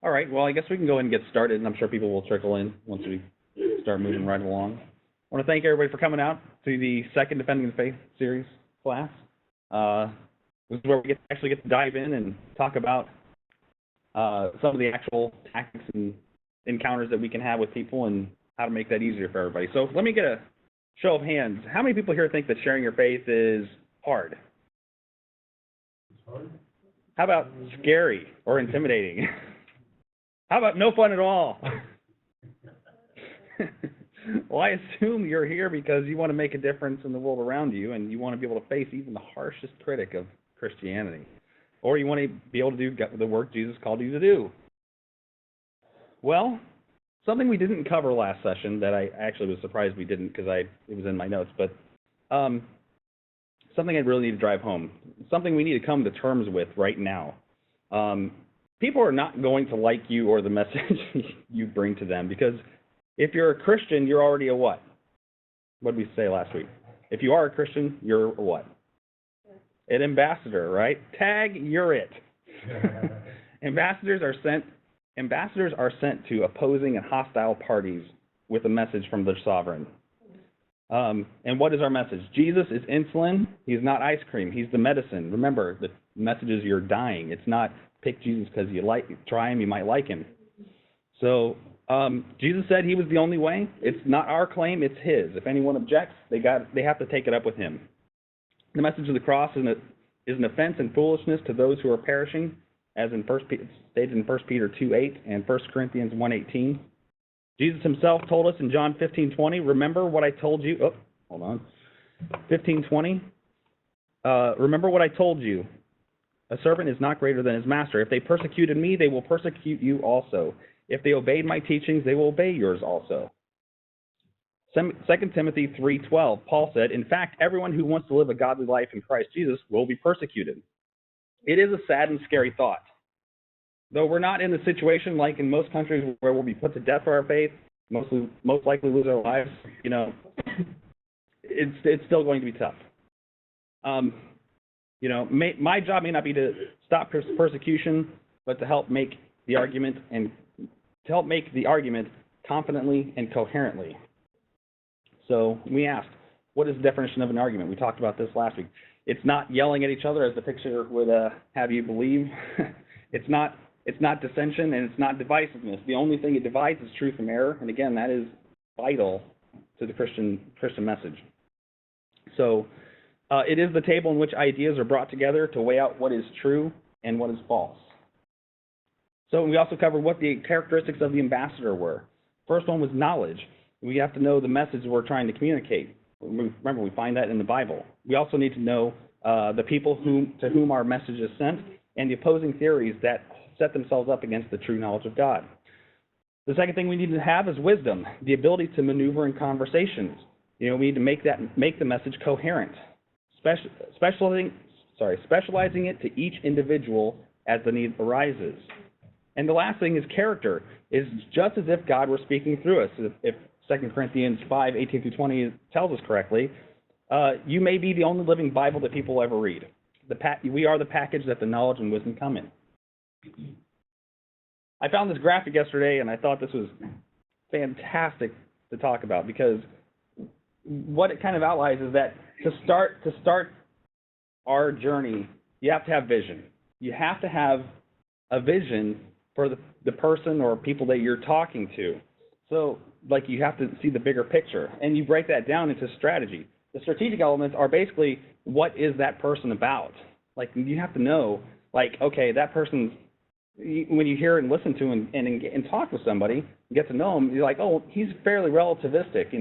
All right, well, I guess we can go ahead and get started, and I'm sure people will trickle in once we start moving right along. I want to thank everybody for coming out to the second Defending the Faith series class. This is where we actually get to dive in and talk about some of the actual tactics and encounters that we can have with people and how to make that easier for everybody. So let me get a show of hands. How many people here think that sharing your faith is hard? It's hard. How about scary or intimidating? How about no fun at all? Well, I assume you're here because you want to make a difference in the world around you, and you want to be able to face even the harshest critic of Christianity. Or you want to be able to do the work Jesus called you to do. Well, something we didn't cover last session that I actually was surprised we didn't because it was in my notes, but something I really need to drive home. Something we need to come to terms with right now. People are not going to like you or the message you bring to them, because if you're a Christian, you're already a what? What did we say last week? If you are a Christian, you're a what? An ambassador, right? Tag, you're it. Ambassadors are sent to opposing and hostile parties with a message from their sovereign. And what is our message? Jesus is insulin. He's not ice cream. He's the medicine. Remember, the message is you're dying. It's not pick Jesus because try him, you might like him. So Jesus said he was the only way. It's not our claim, it's his. If anyone objects, they have to take it up with him. The message of the cross is an offense and foolishness to those who are perishing, as stated in 1 Peter 2:8 and 1 Corinthians 1:18. Jesus himself told us in John 15:20, remember what I told you. Oh, hold on. 15:20. Remember what I told you. A servant is not greater than his master. If they persecuted me, they will persecute you also. If they obeyed my teachings, they will obey yours also. 2 Timothy 3:12, Paul said, in fact, everyone who wants to live a godly life in Christ Jesus will be persecuted. It is a sad and scary thought. Though we're not in the situation like in most countries where we'll be put to death for our faith, most likely lose our lives, it's still going to be tough. My job may not be to stop persecution, but to help make the argument confidently and coherently. So we asked, what is the definition of an argument? We talked about this last week. It's not yelling at each other, as the picture would have you believe. It's not dissension, and it's not divisiveness. The only thing it divides is truth from error, and again, that is vital to the Christian message. So it is the table in which ideas are brought together to weigh out what is true and what is false. So we also covered what the characteristics of the ambassador were. First one was knowledge. We have to know the message we're trying to communicate. Remember, we find that in the Bible. We also need to know the people to whom our message is sent, and the opposing theories that set themselves up against the true knowledge of God. The second thing we need to have is wisdom, the ability to maneuver in conversations. We need to make the message coherent, specializing it to each individual as the need arises. And the last thing is character. Is just as if God were speaking through us. If 2 Corinthians 5:18-20 tells us correctly, you may be the only living Bible that people will ever read. We are the package that the knowledge and wisdom come in. I found this graphic yesterday, and I thought this was fantastic to talk about, because what it kind of outlines is that to start our journey, you have to have vision. You have to have a vision for the person or people that you're talking to. So, you have to see the bigger picture, and you break that down into strategy. The strategic elements are basically, what is that person about? You have to know, okay, that person's, when you hear and listen to and talk with somebody, you get to know him, you're like, oh, he's fairly relativistic,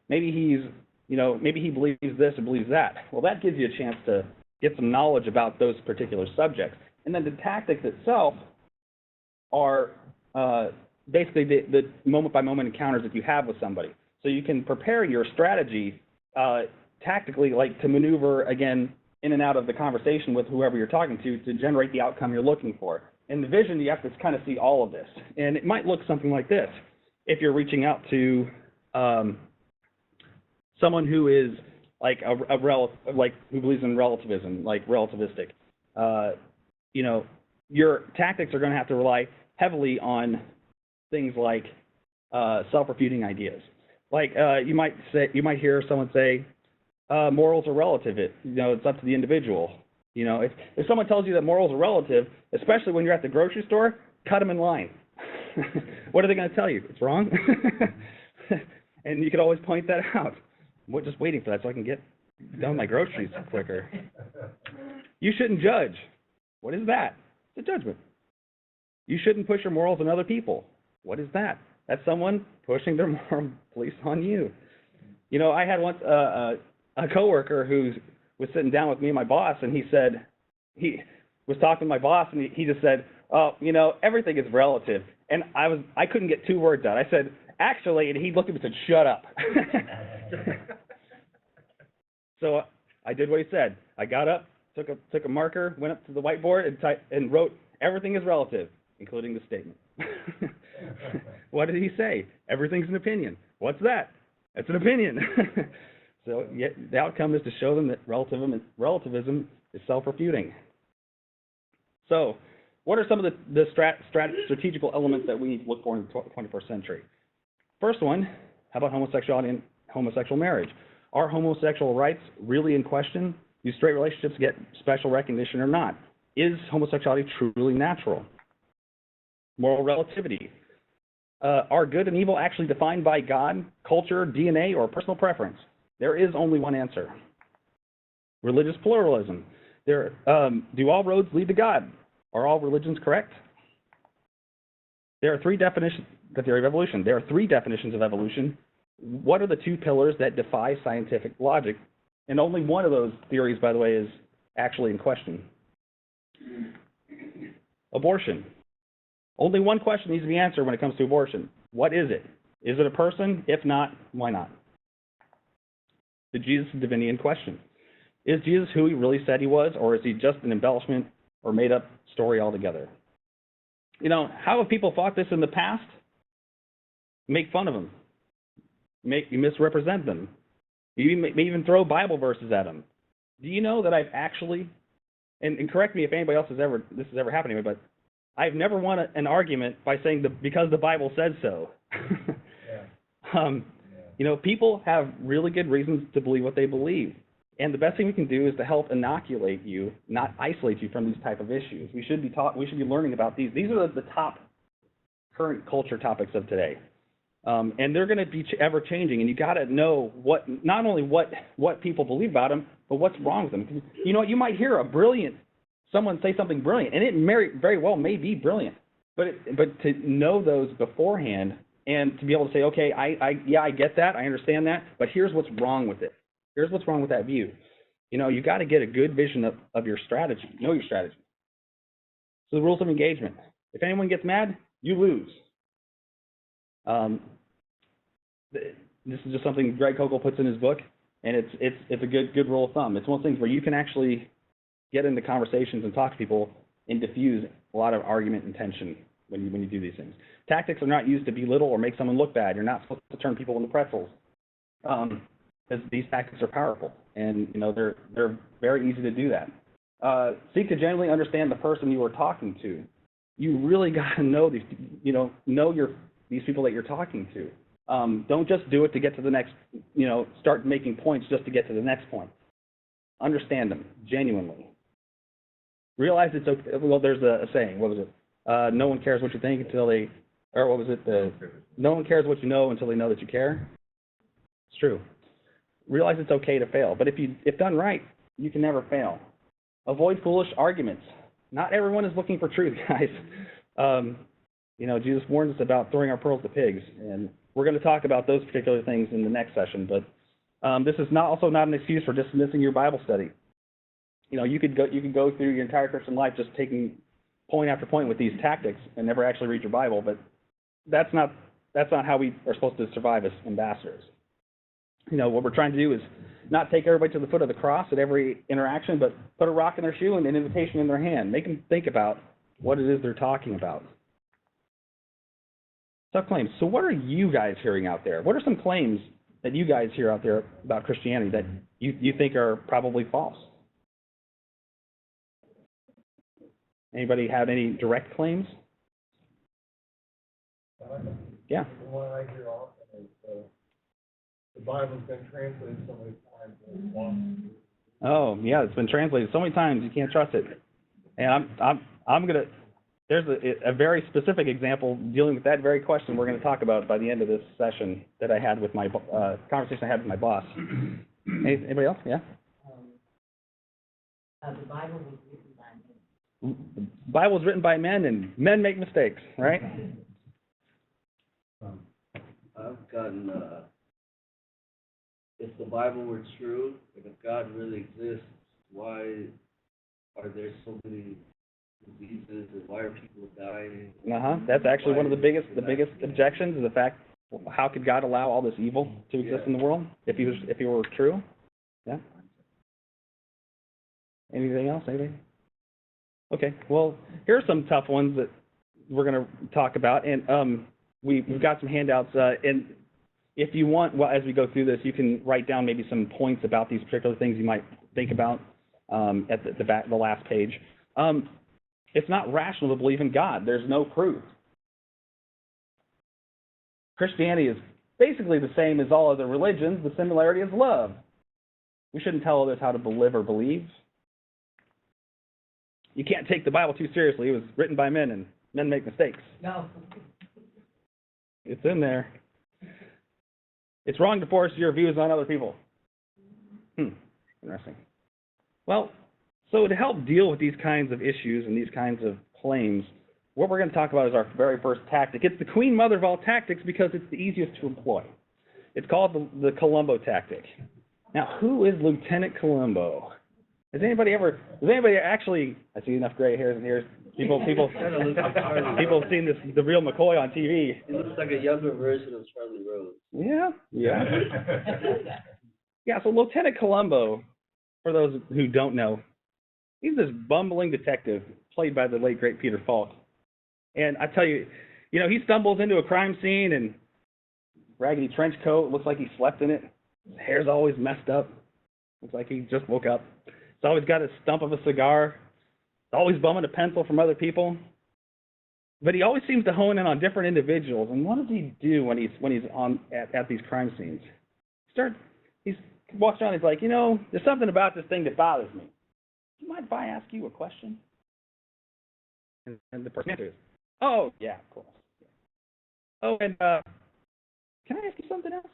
maybe he believes this or believes that. Well, that gives you a chance to get some knowledge about those particular subjects. And then the tactics itself are basically the moment-by-moment encounters that you have with somebody. So you can prepare your strategy tactically, to maneuver, again, in and out of the conversation with whoever you're talking to generate the outcome you're looking for. In the vision, you have to kind of see all of this. And it might look something like this. If you're reaching out to someone who is who believes in relativism, relativistic, your tactics are going to have to rely, heavily on things like self-refuting ideas. Like you might hear someone say, morals are relative. It's up to the individual. If someone tells you that morals are relative, especially when you're at the grocery store, cut them in line. What are they going to tell you? It's wrong. And you could always point that out. I'm just waiting for that so I can get done my groceries quicker. You shouldn't judge. What is that? It's a judgment. You shouldn't push your morals on other people. What is that? That's someone pushing their moral beliefs on you. I had once a coworker who was sitting down with me and my boss, and he was talking to my boss, and he just said, "Oh, everything is relative." And I couldn't get two words out. I said, "Actually," and he looked at me and said, "Shut up." So I did what he said. I got up, took a marker, went up to the whiteboard, and wrote, "Everything is relative," including the statement. What did he say? Everything's an opinion. What's that? It's an opinion. So the outcome is to show them that relativism is self-refuting. So what are some of the strategical elements that we need to look for in the 21st century? First one, how about homosexuality and homosexual marriage? Are homosexual rights really in question? Do straight relationships get special recognition or not? Is homosexuality truly natural? Moral relativity. Are good and evil actually defined by God, culture, DNA, or personal preference? There is only one answer. Religious pluralism. Do all roads lead to God? Are all religions correct? There are three definitions, the theory of evolution. There are three definitions of evolution. What are the two pillars that defy scientific logic? And only one of those theories, by the way, is actually in question. Abortion. Only one question needs to be answered when it comes to abortion. What is it? Is it a person? If not, why not? Is Jesus' divinity in question? Is Jesus who he really said he was, or is he just an embellishment or made-up story altogether? How have people thought this in the past? Make fun of them. You misrepresent them. You may even throw Bible verses at them. Do you know that I've actually, and correct me if anybody else this has ever happened to me, but I've never won an argument by saying because the Bible says so. Yeah. People have really good reasons to believe what they believe. And the best thing we can do is to help inoculate you, not isolate you from these type of issues. We should be learning about these. These are the top current culture topics of today. And they're going to be ever changing, and you got to know not only what people believe about them, but what's wrong with them. You might hear someone say something brilliant, and it very well may be brilliant, but to know those beforehand and to be able to say, okay, I get that, I understand that, but here's what's wrong with it. Here's what's wrong with that view. You got to get a good vision of your strategy. Know your strategy. So the rules of engagement. If anyone gets mad, you lose. This is just something Greg Kokel puts in his book, and it's a good rule of thumb. It's one of those things where you can actually get into conversations and talk to people and diffuse a lot of argument and tension when you do these things. Tactics are not used to belittle or make someone look bad. You're not supposed to turn people into pretzels, because these tactics are powerful, and they're very easy to do that. Seek to genuinely understand the person you are talking to. You really got to know these people that you're talking to. Don't just do it to get to the next, start making points just to get to the next point. Understand them genuinely. Realize it's okay. Well, there's a saying. What was it? No one cares what you think until they, or what was it? No one cares what you know until they know that you care. It's true. Realize it's okay to fail, but if done right, you can never fail. Avoid foolish arguments. Not everyone is looking for truth, guys. Jesus warns us about throwing our pearls to pigs, and we're going to talk about those particular things in the next session. But this is also not an excuse for dismissing your Bible study. You could go through your entire Christian life just taking point after point with these tactics and never actually read your Bible. But that's not how we are supposed to survive as ambassadors. What we're trying to do is not take everybody to the foot of the cross at every interaction, but put a rock in their shoe and an invitation in their hand. Make them think about what it is they're talking about. Tough claims. So what are you guys hearing out there? What are some claims that you guys hear out there about Christianity that you think are probably false? Anybody have any direct claims? Yeah. The one I hear often is the Bible's been translated so many times that it's lost. Oh, yeah, it's been translated so many times you can't trust it. And I'm gonna. There's a very specific example dealing with that very question we're going to talk about by the end of this session that I had with my conversation I had with my boss. Anybody else? Yeah. The Bible was written by men. The Bible was written by men, and men make mistakes, right? I've gotten, if the Bible were true, and if God really exists, why are there so many diseases, and why are people dying? That's actually one of the biggest objections is the fact, how could God allow all this evil to exist in the world if he were true? Yeah. Anything else? Anything? Okay. Well, here are some tough ones that we're going to talk about, and we've got some handouts. And if you want, well, as we go through this, you can write down maybe some points about these particular things you might think about at the last page. It's not rational to believe in God. There's no proof. Christianity is basically the same as all other religions. The similarity is love. We shouldn't tell others how to live or believe. You can't take the Bible too seriously. It was written by men, and men make mistakes. No. It's in there. It's wrong to force your views on other people. Interesting. Well, so to help deal with these kinds of issues and these kinds of claims, what we're going to talk about is our very first tactic. It's the queen mother of all tactics because it's the easiest to employ. It's called the Colombo Tactic. Now, who is Lieutenant Colombo? Has anybody actually? I see enough gray hairs in here. People have seen the real McCoy on TV. He looks like a younger version of Charlie Rose. Yeah. Yeah. So Lieutenant Colombo, for those who don't know, he's this bumbling detective played by the late great Peter Falk. And I tell you, he stumbles into a crime scene and raggedy trench coat, looks like he slept in it. His hair's always messed up. Looks like he just woke up. He's always got a stump of a cigar. He's always bumming a pencil from other people. But he always seems to hone in on different individuals. And what does he do when he's on at these crime scenes? He walks around. He's like, there's something about this thing that bothers me. Do you mind if I ask you a question? And the person answers, oh yeah, of course. Oh, and can I ask you something else?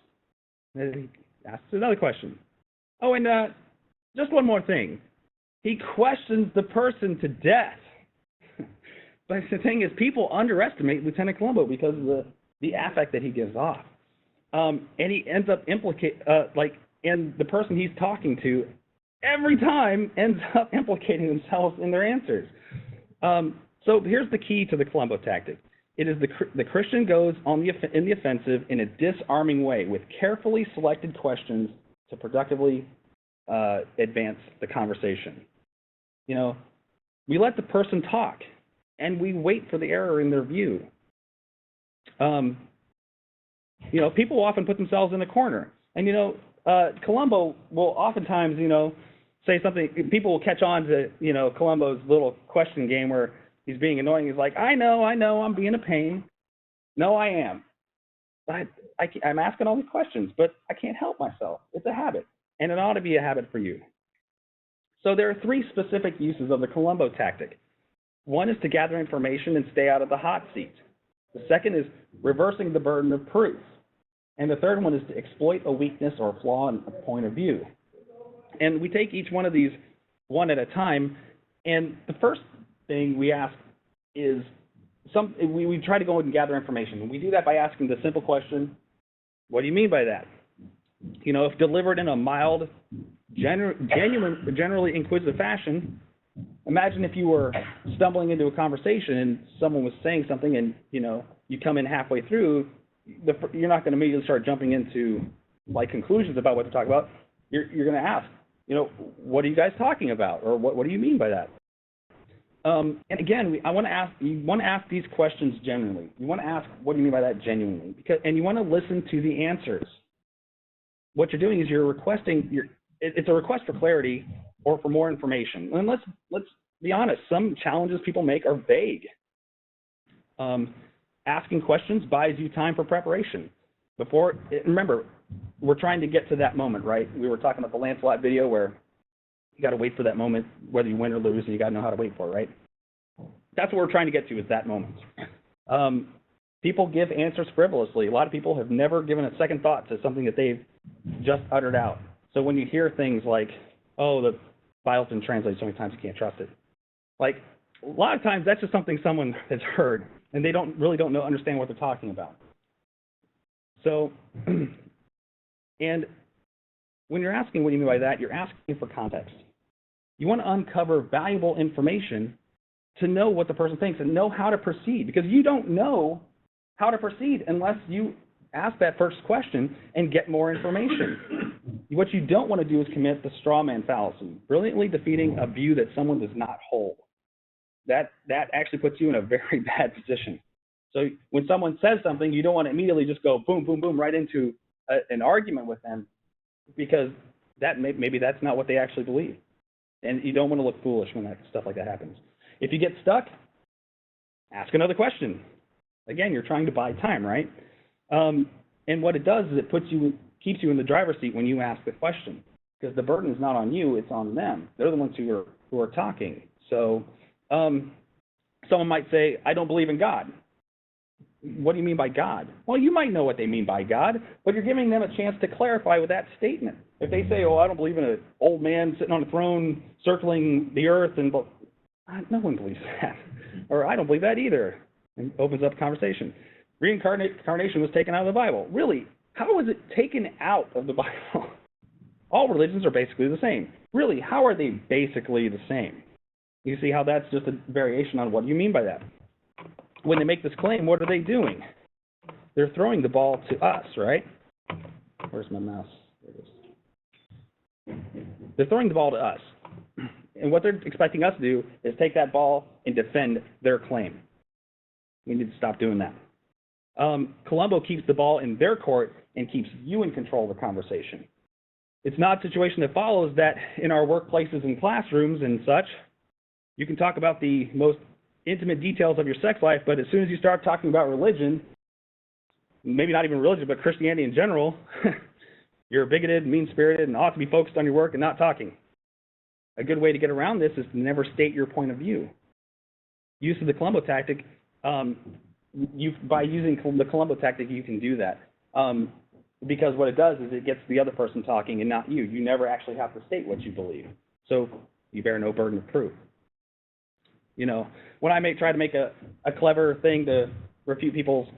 And he asks another question. Oh, and just one more thing. He questions the person to death. But the thing is, people underestimate Lieutenant Colombo because of the affect that he gives off. And he ends up and the person he's talking to every time ends up implicating themselves in their answers. So here's the key to the Colombo Tactic. It is the Christian goes in the offensive in a disarming way with carefully selected questions to productively advance the conversation. We let the person talk, and we wait for the error in their view. People often put themselves in a corner, and Colombo will oftentimes, say something. People will catch on to Colombo's little question game where he's being annoying. He's like, I know, I'm being a pain. No, I am. I'm asking all these questions, but I can't help myself. It's a habit, and it ought to be a habit for you. So there are three specific uses of the Colombo Tactic. One is to gather information and stay out of the hot seat. The second is reversing the burden of proof. And the third one is to exploit a weakness or a flaw in a point of view. And we take each one of these one at a time. And the first thing we ask is, we try to go and gather information. And we do that by asking the simple question, what do you mean by that? If delivered in a mild, generally inquisitive fashion, imagine if you were stumbling into a conversation and someone was saying something and, you come in halfway through, you're not going to immediately start jumping into conclusions about what to talk about. You're going to ask, what are you guys talking about? Or what do you mean by that? And again, you want to ask these questions genuinely. You want to ask, what do you mean by that genuinely? And you want to listen to the answers. What you're doing is it's a request for clarity or for more information. And let's be honest, some challenges people make are vague. asking questions buys you time for preparation. Remember, we're trying to get to that moment, right? We were talking about the Lancelot video where you got to wait for that moment, whether you win or lose, and you got to know how to wait for it, right? That's what we're trying to get to, is that moment. People give answers frivolously. A lot of people have never given a second thought to something that they've just uttered out. So when you hear things like, oh, the Bible's been translated so many times you can't trust it. Like, a lot of times that's just something someone has heard, and they don't understand what they're talking about. So, and when you're asking what do you mean by that, you're asking for context. You want to uncover valuable information to know what the person thinks and know how to proceed, because you don't know how to proceed unless you ask that first question and get more information. What you don't want to do is commit the straw man fallacy, brilliantly defeating a view that someone does not hold. That actually puts you in a very bad position. So when someone says something, you don't want to immediately just go boom, boom, boom, right into an argument with them, because maybe that's not what they actually believe. And you don't want to look foolish when stuff like that happens. If you get stuck, ask another question. Again, you're trying to buy time, right? And what it does is it keeps you in the driver's seat when you ask the question, because the burden is not on you, it's on them. They're the ones who are talking. So someone might say, I don't believe in God. What do you mean by God? Well, you might know what they mean by God, but you're giving them a chance to clarify with that statement. If they say, oh, I don't believe in an old man sitting on a throne circling the earth, and no one believes that. Or I don't believe that either. And opens up conversation. Reincarnation was taken out of the Bible. Really, how was it taken out of the Bible? All religions are basically the same. Really, how are they basically the same? You see how that's just a variation on what do you mean by that? When they make this claim, what are they doing? They're throwing the ball to us, right? Where's my mouse? There it is. They're throwing the ball to us. And what they're expecting us to do is take that ball and defend their claim. We need to stop doing that. Colombo keeps the ball in their court and keeps you in control of the conversation. It's not a situation that follows that in our workplaces and classrooms and such, you can talk about the most intimate details of your sex life, but as soon as you start talking about religion, maybe not even religion, but Christianity in general, you're bigoted, mean-spirited, and ought to be focused on your work and not talking. A good way to get around this is to never state your point of view. Use of the Colombo Tactic, by using the Colombo Tactic, you can do that. Because what it does is it gets the other person talking and not you. You never actually have to state what you believe. So you bear no burden of proof. You know, when I try to make a clever thing to refute people's,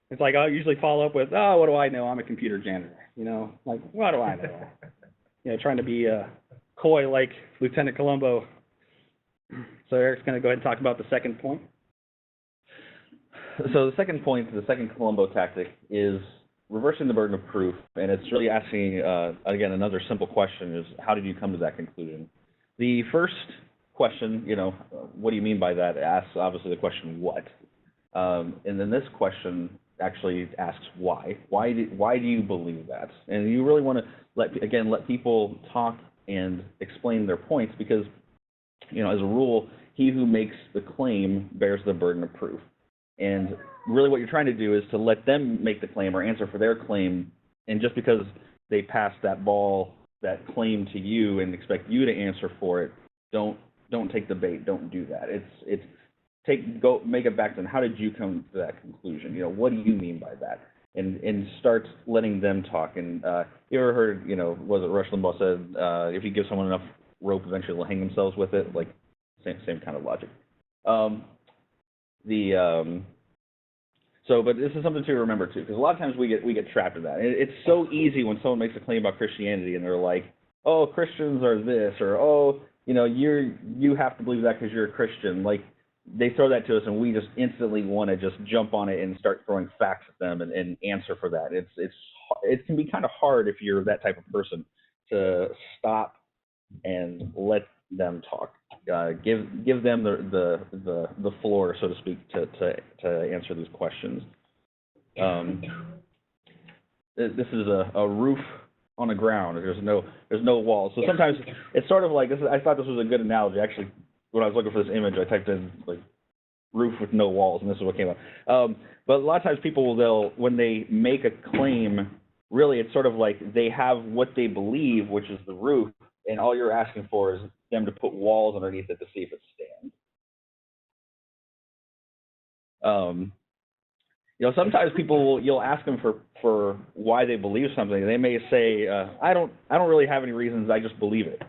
it's like I'll usually follow up with, oh, what do I know? I'm a computer janitor. You know, like, what do I know? You know, trying to be coy like Lieutenant Colombo. So Eric's going to go ahead and talk about the second point. So the second point, the second Colombo tactic, is reversing the burden of proof, and it's really asking, again, another simple question is, how did you come to that conclusion? The first question, you know, what do you mean by that, asks obviously the question, what? And then this question actually asks why. Why do you believe that? And you really want to let people talk and explain their points, because, you know, as a rule, he who makes the claim bears the burden of proof. And really what you're trying to do is to let them make the claim or answer for their claim, and just because they pass that ball, that claim to you and expect you to answer for it, don't take the bait, don't do that. Make it back to them. How did you come to that conclusion? You know, what do you mean by that? And start letting them talk. And you ever heard, you know, was it Rush Limbaugh said, if you give someone enough rope, eventually they'll hang themselves with it? Like, same kind of logic. But this is something to remember too, because a lot of times we get trapped in that. It's so easy when someone makes a claim about Christianity and they're like, oh, Christians are this, or oh, you know, you have to believe that because you're a Christian. Like, they throw that to us and we just instantly want to just jump on it and start throwing facts at them and answer for that. It can be kind of hard if you're that type of person to stop and let them talk. Give them the floor, so to speak, to answer these questions. This is a roof on the ground. There's no walls. So sometimes it's sort of like this. I thought this was a good analogy. Actually, when I was looking for this image, I typed in like roof with no walls, and this is what came up. But a lot of times people, when they make a claim, really it's sort of like they have what they believe, which is the roof, and all you're asking for is them to put walls underneath it to see if it stands. Sometimes you'll ask them for why they believe something. They may say, I don't really have any reasons. I just believe it.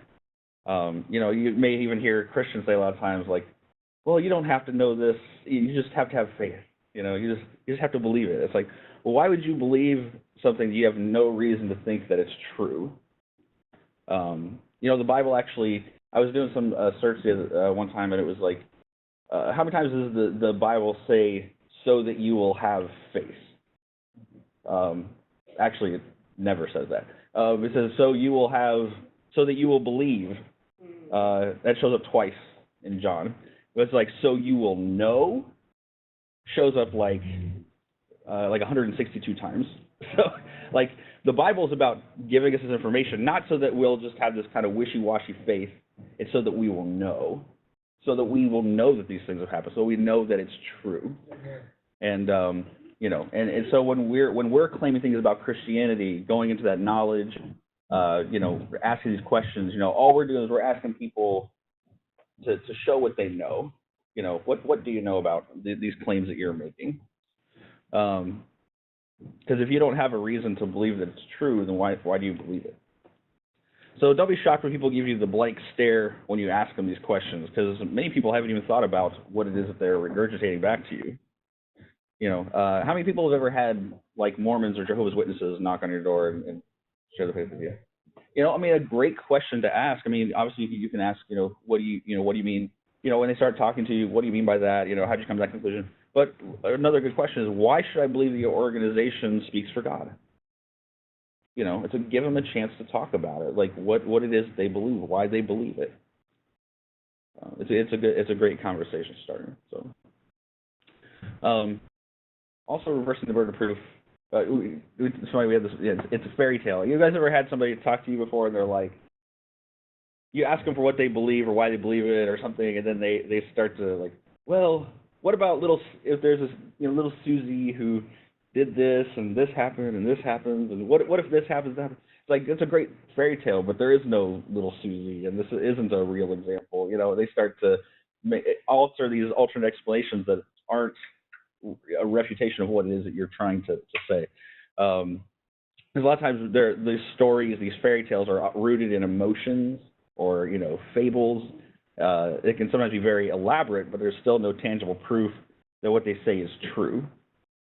You may even hear Christians say a lot of times, like, well, you don't have to know this. You just have to have faith. You just have to believe it. It's like, well, why would you believe something you have no reason to think that it's true? The Bible actually, I was doing some search one time, and it was like, how many times does the Bible say, so that you will have faith? Actually, it never says that. It says, so that you will believe. That shows up twice in John. It's like, so you will know, shows up like 162 times. So, like, the Bible is about giving us this information, not so that we'll just have this kind of wishy-washy faith. It's so that we will know. So that we will know that these things have happened. So we know that it's true. And, and so when we're claiming things about Christianity, going into that knowledge, asking these questions, all we're doing is we're asking people to show what they know. What do you know about these claims that you're making? Because if you don't have a reason to believe that it's true, then why do you believe it? So don't be shocked when people give you the blank stare when you ask them these questions, because many people haven't even thought about what it is that they're regurgitating back to you. How many people have ever had, like, Mormons or Jehovah's Witnesses knock on your door and share the faith with you? A great question to ask. Obviously you can ask, what do you mean? When they start talking to you, what do you mean by that? How'd you come to that conclusion? But another good question is, why should I believe that your organization speaks for God? It's give them a chance to talk about it, like what it is they believe, why they believe it. It's a great conversation starter. So, also reversing the burden of proof. We had this. It's a fairy tale. You guys ever had somebody talk to you before, and they're like, you ask them for what they believe or why they believe it or something, and then they start to, like, well, what about if there's this little Susie who did this and this happened and this happens, and what if this happens, that happens? It's like, it's a great fairy tale, but there is no little Susie, and this isn't a real example. They start to alter these alternate explanations that aren't a refutation of what it is that you're trying to say. Because a lot of times these stories, these fairy tales are rooted in emotions or fables. It can sometimes be very elaborate, but there's still no tangible proof that what they say is true.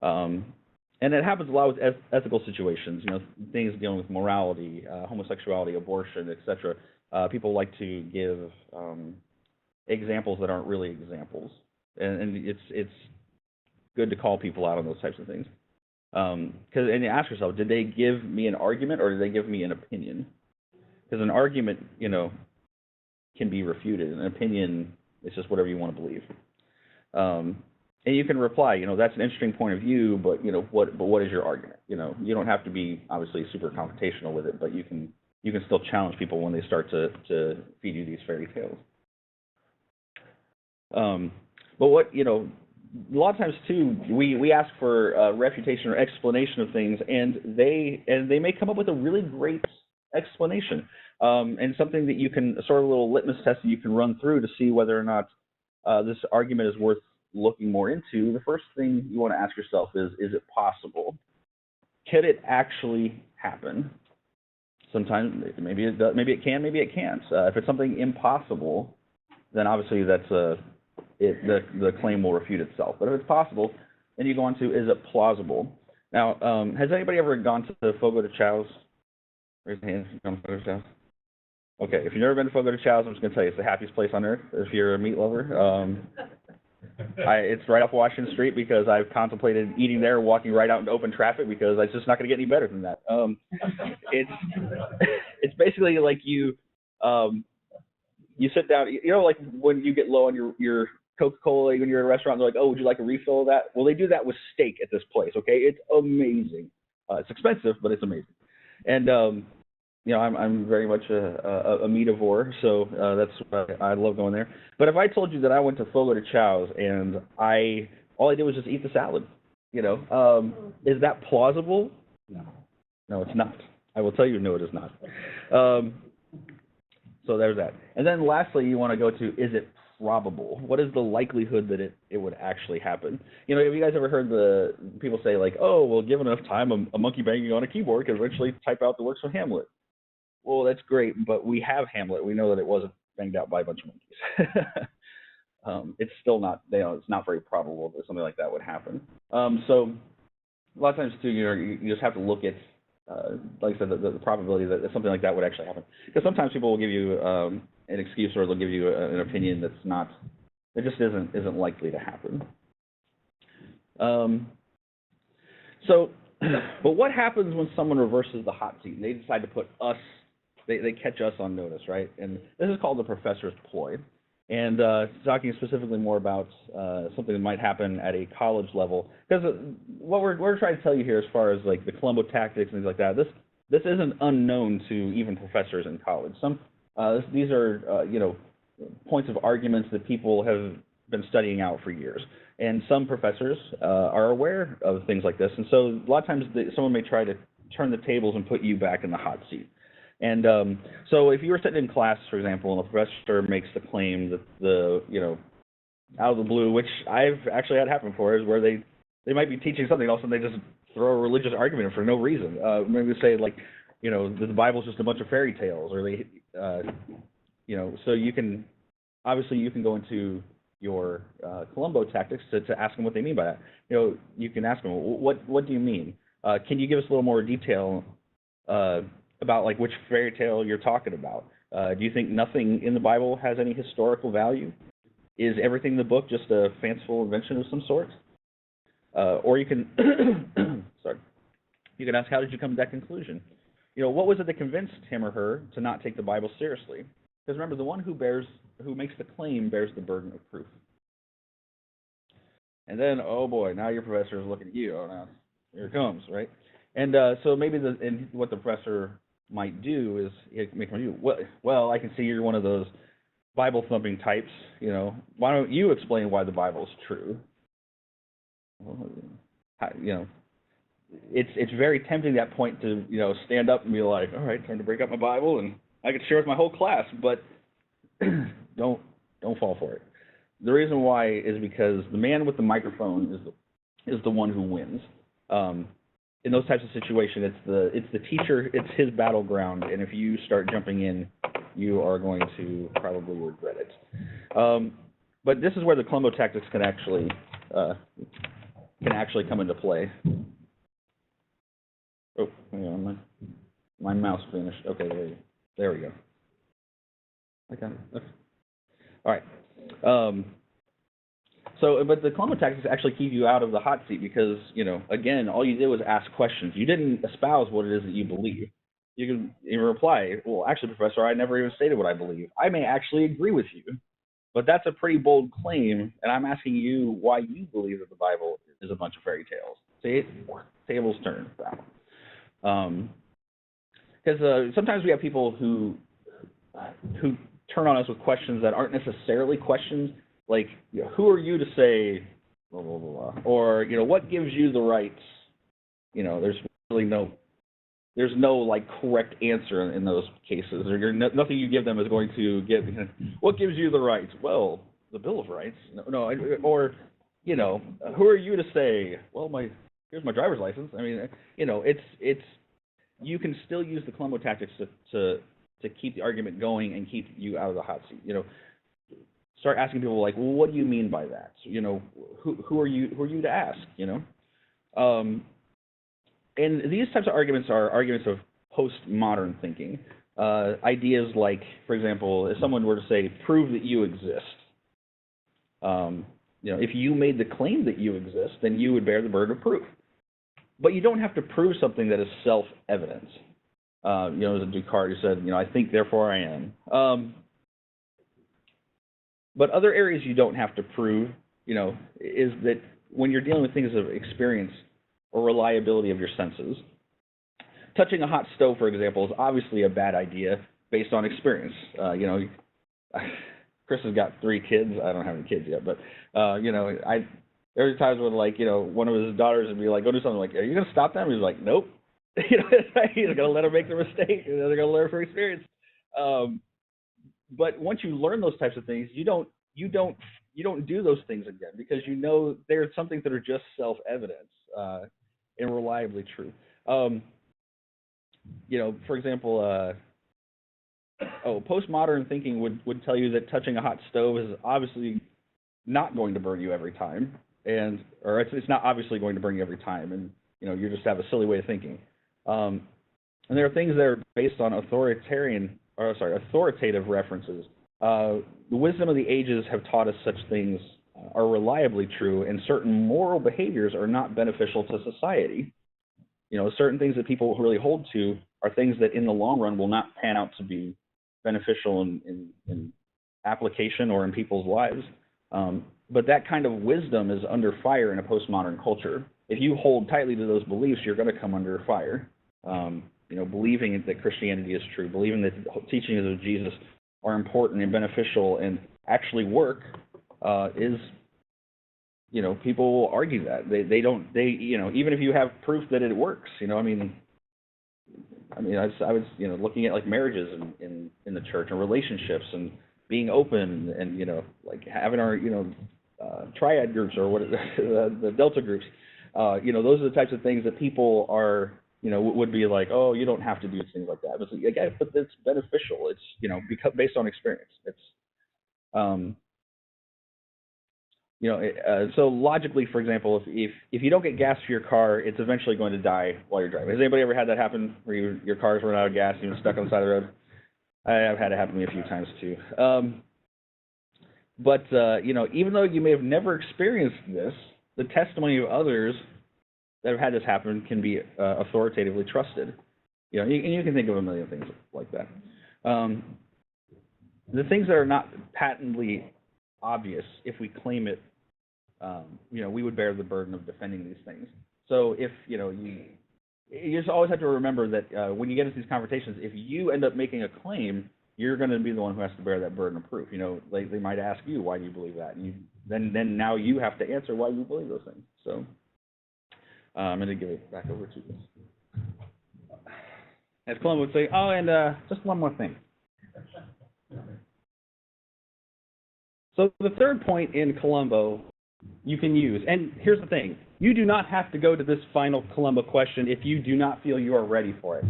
And it happens a lot with ethical situations, things dealing with morality, homosexuality, abortion, etc. People like to give examples that aren't really examples, and it's good to call people out on those types of things. And you ask yourself, did they give me an argument or did they give me an opinion? Because an argument, can be refuted. An opinion is just whatever you want to believe. And you can reply, that's an interesting point of view, but what is your argument? You don't have to be obviously super confrontational with it, but you can still challenge people when they start to feed you these fairy tales. But a lot of times too, we ask for refutation or explanation of things, and they may come up with a really great explanation, and something that you can sort of a little litmus test that you can run through to see whether or not this argument is worth looking more into. The first thing you want to ask yourself is it possible? Could it actually happen? Sometimes maybe it does, maybe it can, maybe it can't. If it's something impossible, then obviously that's the claim will refute itself. But if it's possible, then you go on to, is it plausible? Now, has anybody ever gone to Fogo de Chao's? Raise your hand if you've gone to Fogo de Chao's. Okay, if you've never been to Fogo de Chao's, I'm just going to tell you, it's the happiest place on earth if you're a meat lover. It's right off Washington Street because I've contemplated eating there, walking right out into open traffic because it's just not going to get any better than that. It's basically like you sit down, like when you get low on your Coca-Cola when you're in a restaurant, they're like, oh, would you like a refill of that? Well, they do that with steak at this place, okay? It's amazing. It's expensive, but it's amazing. And I'm very much a meativore, so that's why I love going there. But if I told you that I went to Fogo de Chão's and all I did was just eat the salad, is that plausible? No, it's not. I will tell you, no, it is not. So there's that. And then lastly, you want to go to, is it probable? What is the likelihood that it would actually happen? Have you guys ever heard the people say like, oh, well, given enough time, a monkey banging on a keyboard can eventually type out the works of Hamlet? Well, that's great, but we have Hamlet. We know that it wasn't banged out by a bunch of monkeys. It's still not, it's not very probable that something like that would happen. So a lot of times too, you just have to look at, like I said, the probability that something like that would actually happen. Because sometimes people will give you an excuse, or they'll give you an opinion that just isn't likely to happen. But what happens when someone reverses the hot seat and they decide to put us, they catch us on notice, right? And this is called the professor's ploy. And talking specifically more about something that might happen at a college level, because what we're trying to tell you here, as far as like the Colombo Tactics and things like that, this isn't unknown to even professors in college. These are points of arguments that people have been studying out for years, and some professors are aware of things like this, and so a lot of times someone may try to turn the tables and put you back in the hot seat. And so if you were sitting in class, for example, and a professor makes the claim that out of the blue, which I've actually had happen before, is where they might be teaching something else and they just throw a religious argument in for no reason. Maybe they say like, the Bible's just a bunch of fairy tales, or they, so you can go into your Colombo Tactics to ask them what they mean by that. You can ask them, what do you mean? Can you give us a little more detail about like which fairy tale you're talking about? Do you think nothing in the Bible has any historical value? Is everything in the book just a fanciful invention of some sort? Or you can, you can ask, how did you come to that conclusion? What was it that convinced him or her to not take the Bible seriously? Because remember, the one who makes the claim bears the burden of proof. And then, oh boy, now your professor is looking at you. Oh, now here it comes, right? And so maybe what the professor might do is make fun of you. Well, I can see you're one of those Bible thumping types. Why don't you explain why the Bible is true? Well, it's very tempting at that point to stand up and be like, all right, time to break up my Bible, and I could share with my whole class, but don't fall for it. The reason why is because the man with the microphone is the one who wins. In those types of situations, it's the teacher, it's his battleground, and if you start jumping in, you are going to probably regret it. But this is where the Colombo Tactics can actually come into play. Oh, hang on, my mouse finished. Okay, there we go. I got it. Okay. All right. But the Colombo Tactics actually keep you out of the hot seat because, again, all you did was ask questions. You didn't espouse what it is that you believe. You can even reply, well, actually, Professor, I never even stated what I believe. I may actually agree with you, but that's a pretty bold claim, and I'm asking you why you believe that the Bible is a bunch of fairy tales. See, tables turn. Because sometimes we have people who turn on us with questions that aren't necessarily questions. Like, who are you to say blah, blah, blah, blah? Or, what gives you the rights? There's really there's no like correct answer in those cases. Or nothing you give them is going to get, what gives you the rights? Well, the Bill of Rights. Or, who are you to say, well, here's my driver's license. I mean, it's you can still use the Colombo Tactics to keep the argument going and keep you out of the hot seat. Start asking people like, well, what do you mean by that? Who are you to ask? And these types of arguments are arguments of postmodern thinking. Ideas like, for example, if someone were to say, prove that you exist. If you made the claim that you exist, then you would bear the burden of proof. But you don't have to prove something that is self-evident. There's a Descartes who said, I think, therefore I am. But other areas you don't have to prove, is that when you're dealing with things of experience or reliability of your senses, touching a hot stove, for example, is obviously a bad idea based on experience. Chris has got 3 kids. I don't have any kids yet, but there are times when, like, one of his daughters would be like, go do something, like, are you going to stop them? He's like, nope. He's going to let her make the mistake, and then they're going to learn from experience. But once you learn those types of things, you don't do those things again, because there are some things that are just self-evident and reliably true. For example, postmodern thinking would tell you that touching a hot stove is obviously not going to burn you every time, or it's not obviously going to burn you every time, and you just have a silly way of thinking. And there are things that are based on authoritative references. The wisdom of the ages have taught us such things are reliably true, and certain moral behaviors are not beneficial to society. Certain things that people really hold to are things that in the long run will not pan out to be beneficial in application or in people's lives. But that kind of wisdom is under fire in a postmodern culture. If you hold tightly to those beliefs, you're going to come under fire. Believing that Christianity is true, believing that the teachings of Jesus are important and beneficial and actually work, people will argue that. They even if you have proof that it works, I was looking at, like, marriages in the church and relationships and being open and like having our triad groups or what the delta groups. Those are the types of things that people are would be like, oh, you don't have to do things like that. But it's beneficial. It's based on experience. It's so logically, for example, if you don't get gas for your car, it's eventually going to die while you're driving. Has anybody ever had that happen, where your car's run out of gas and you're stuck on the side of the road? I've had it happen to me a few times too. But even though you may have never experienced this, the testimony of others that have had this happen can be authoritatively trusted. And you can think of a million things like that. The things that are not patently obvious, if we claim it, we would bear the burden of defending these things. So if you just always have to remember that when you get into these conversations, if you end up making a claim, you're going to be the one who has to bear that burden of proof. They might ask you, why do you believe that? And then now you have to answer why you believe those things. So I'm going to give it back over to you. As Colombo would say, and just one more thing. So the third point in Colombo you can use, and here's the thing, you do not have to go to this final Colombo question if you do not feel you are ready for it.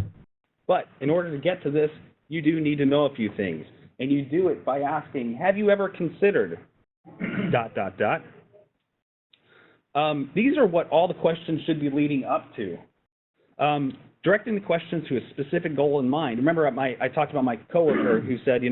But in order to get to this, you do need to know a few things. And you do it by asking, have you ever considered ... These are what all the questions should be leading up to. Directing the questions to a specific goal in mind. Remember, I talked about my coworker who said,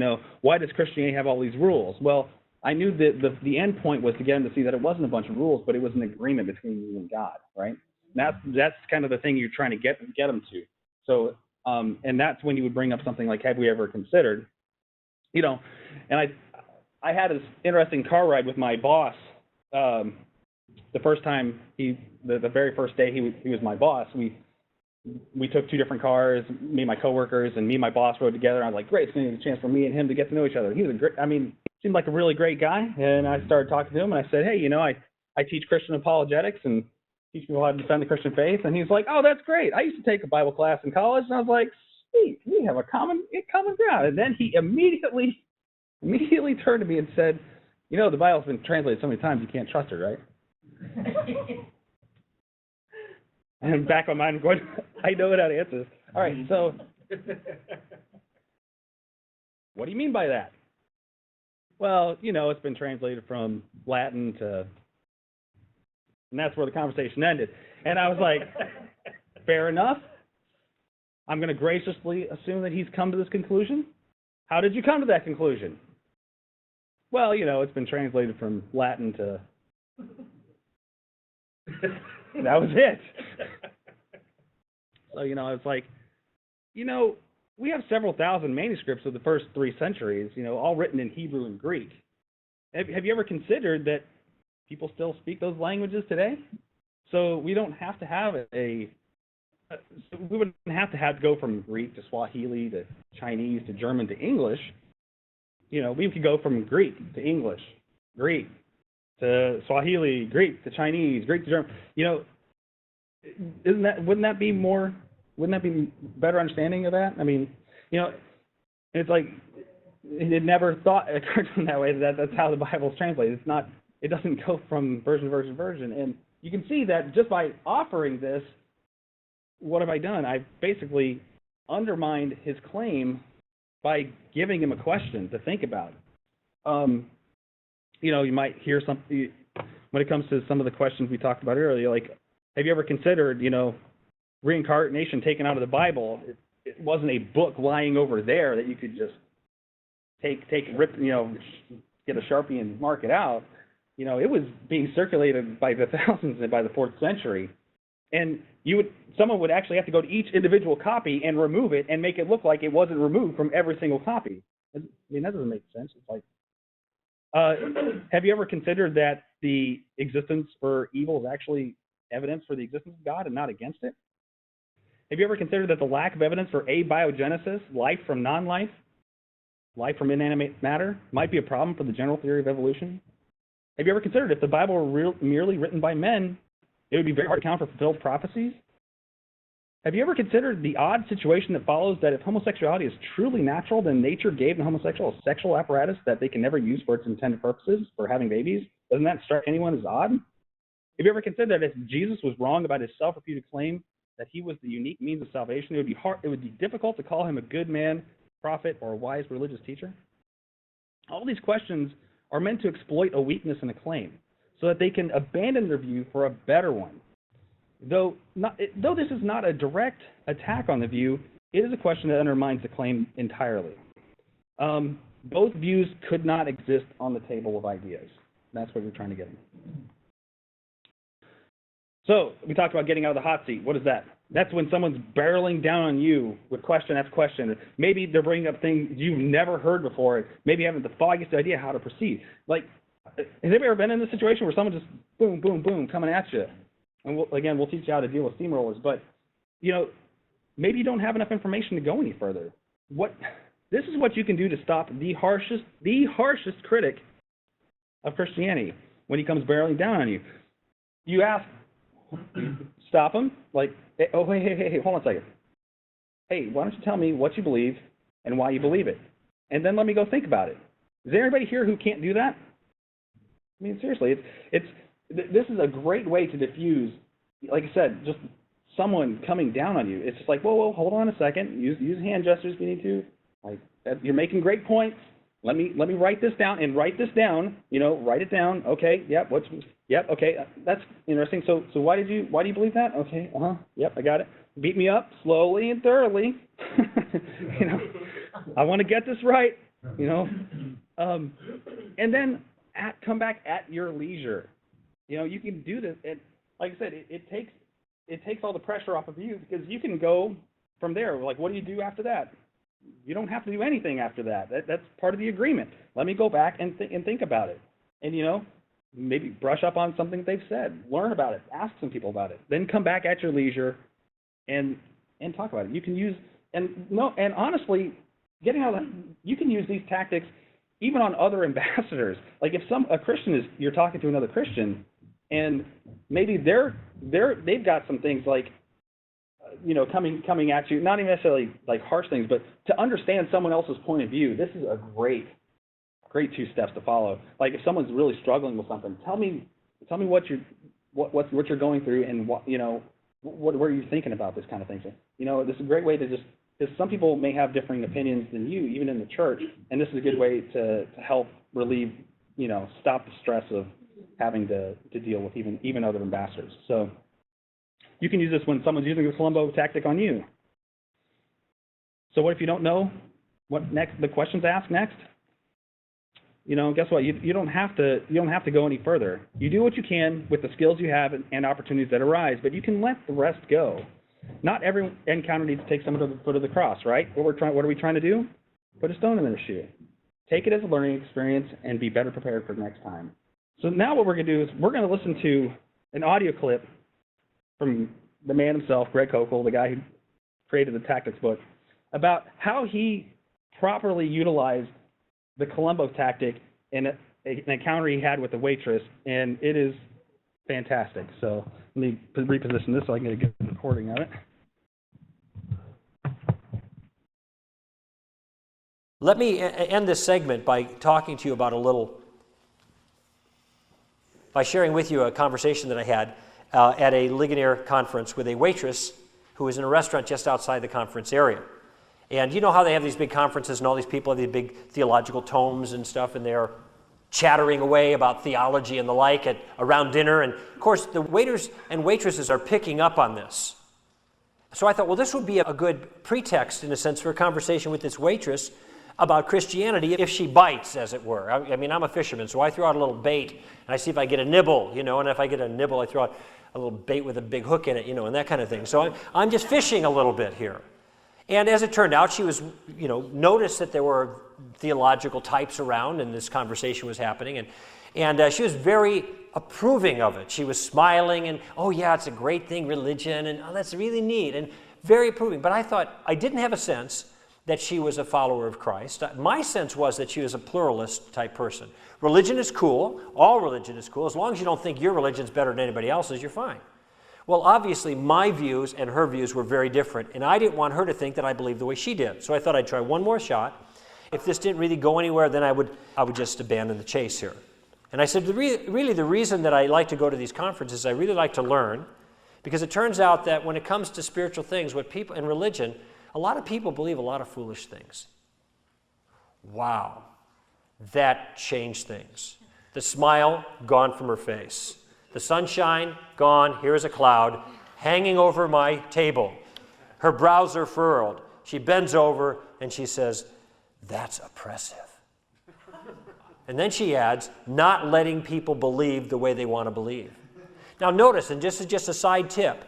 why does Christianity have all these rules? Well, I knew that the end point was to get him to see that it wasn't a bunch of rules, but it was an agreement between you and God, right? That's kind of the thing you're trying to get them to. So, and that's when you would bring up something like, have we ever considered? And I had this interesting car ride with my boss. The first time the very first day he was my boss, we took 2 different cars, me and my coworkers, and me and my boss rode together. I was like, great, it's going to be a chance for me and him to get to know each other. He was seemed like a really great guy, and I started talking to him, and I said, hey, I teach Christian apologetics and teach people how to defend the Christian faith, and he's like, oh, that's great. I used to take a Bible class in college, and I was like, sweet, we have a common ground. And then he immediately turned to me and said, the Bible's been translated so many times you can't trust it, right? And in the back of my mind, I'm going, I know how to answer this. All right, so what do you mean by that? Well, it's been translated from Latin to, and that's where the conversation ended. And I was like, fair enough. I'm going to graciously assume that he's come to this conclusion. How did you come to that conclusion? Well, it's been translated from Latin to, that was it. So, I was like, we have several thousand manuscripts of the first 3 centuries, all written in Hebrew and Greek. Have you ever considered that people still speak those languages today? So we don't have to have a So we wouldn't have to go from Greek to Swahili to Chinese to German to English. We could go from Greek to English, Greek to Swahili, Greek to Chinese, Greek to German. Wouldn't that be better understanding of that? I mean, it's like it never thought occurred to them that way. That's how the Bible's translated. It doesn't go from version to version to version. And you can see that just by offering this, what have I done? I've basically undermined his claim by giving him a question to think about. You might hear something when it comes to some of the questions we talked about earlier, like, have you ever considered, reincarnation taken out of the Bible? It wasn't a book lying over there that you could just rip, get a Sharpie and mark it out. It was being circulated by the thousands and by the 4th century. And someone would actually have to go to each individual copy and remove it and make it look like it wasn't removed from every single copy. I mean, that doesn't make sense. It's like, have you ever considered that the existence for evil is actually evidence for the existence of God and not against it? Have you ever considered that the lack of evidence for abiogenesis, life from non-life, life from inanimate matter, might be a problem for the general theory of evolution? Have you ever considered if the Bible were merely written by men, it would be very hard to account for fulfilled prophecies? Have you ever considered the odd situation that follows that if homosexuality is truly natural, then nature gave the homosexual a sexual apparatus that they can never use for its intended purposes, for having babies? Doesn't that strike anyone as odd? Have you ever considered that if Jesus was wrong about his self-reputed claim that he was the unique means of salvation, it would be difficult to call him a good man, prophet, or a wise religious teacher? All these questions are meant to exploit a weakness in a claim so that they can abandon their view for a better one. Though this is not a direct attack on the view, it is a question that undermines the claim entirely. Both views could not exist on the table of ideas. That's what we're trying to get at. So we talked about getting out of the hot seat. What is that? That's when someone's barreling down on you with question after question. Maybe they're bringing up things you've never heard before. Maybe you haven't the foggiest idea how to proceed. Like, has anybody ever been in this situation where someone just boom, boom, boom coming at you? And we'll teach you how to deal with steamrollers. But, maybe you don't have enough information to go any further. This is what you can do to stop the harshest critic of Christianity when he comes barreling down on you. You ask, stop him, like, hey, hold on a second. Hey, why don't you tell me what you believe and why you believe it? And then let me go think about it. Is there anybody here who can't do that? I mean, seriously, this is a great way to diffuse, like I said, just someone coming down on you. It's just like, whoa, hold on a second. Use hand gestures if you need to. Like, you're making great points. Let me write this down and write this down. Write it down. Okay, yep. Okay, that's interesting. So why do you believe that? Okay, yep, I got it. Beat me up slowly and thoroughly. I want to get this right. And then come back at your leisure. You can do this. And like I said, it takes all the pressure off of you because you can go from there. Like, what do you do after that? You don't have to do anything after that. That's part of the agreement. Let me go back and think about it. And, maybe brush up on something they've said. Learn about it. Ask some people about it. Then come back at your leisure and talk about it. You can use, and honestly, you can use these tactics even on other ambassadors. Like if a Christian you're talking to another Christian, and maybe they've got some things like, coming at you, not even necessarily like harsh things, but to understand someone else's point of view. This is a great 2 steps to follow. Like if someone's really struggling with something, tell me what you're going through and what are you thinking about this kind of thing. So, this is a great way to just, because some people may have differing opinions than you, even in the church, and this is a good way to help relieve, stop the stress of having to deal with even other ambassadors. So you can use this when someone's using the Colombo tactic on you. So what if you don't know what the questions to ask next? Guess what? You don't have to go any further. You do what you can with the skills you have and opportunities that arise, but you can let the rest go. Not every encounter needs to take someone to the foot of the cross, right? What are we trying to do? Put a stone in their shoe. Take it as a learning experience and be better prepared for next time. So now what we're going to do is we're going to listen to an audio clip from the man himself, Greg Kokel, the guy who created the tactics book, about how he properly utilized the Colombo tactic in an encounter he had with the waitress, and it is fantastic. So let me reposition this so I can get a good recording of it. Let me end this segment by talking to you about by sharing with you a conversation that I had at a Ligonier conference with a waitress who was in a restaurant just outside the conference area. And you know how they have these big conferences and all these people have these big theological tomes and stuff, and they're chattering away about theology and the like around dinner. And of course, the waiters and waitresses are picking up on this. So I thought, well, this would be a good pretext, in a sense, for a conversation with this waitress about Christianity, if she bites, as it were. I mean, I'm a fisherman, so I throw out a little bait, and I see if I get a nibble, and if I get a nibble, I throw out a little bait with a big hook in it, and that kind of thing. So I'm just fishing a little bit here. And as it turned out, she was, noticed that there were theological types around, and this conversation was happening, and she was very approving of it. She was smiling, and, oh yeah, it's a great thing, religion, and oh, that's really neat, and very approving. But I thought, I didn't have a sense that she was a follower of Christ. My sense was that she was a pluralist type person. Religion is cool. All religion is cool. As long as you don't think your religion's better than anybody else's, you're fine. Well, obviously, my views and her views were very different, and I didn't want her to think that I believed the way she did. So I thought I'd try one more shot. If this didn't really go anywhere, then I would just abandon the chase here. And I said, really, the reason that I like to go to these conferences, I really like to learn, because it turns out that when it comes to spiritual things, what people in religion, a lot of people believe a lot of foolish things. Wow, that changed things. The smile gone from her face. The sunshine gone. Here's a cloud hanging over my table. Her brows are furrowed. She bends over and she says, "That's oppressive." And then she adds, "Not letting people believe the way they want to believe." Now notice, and just a side tip,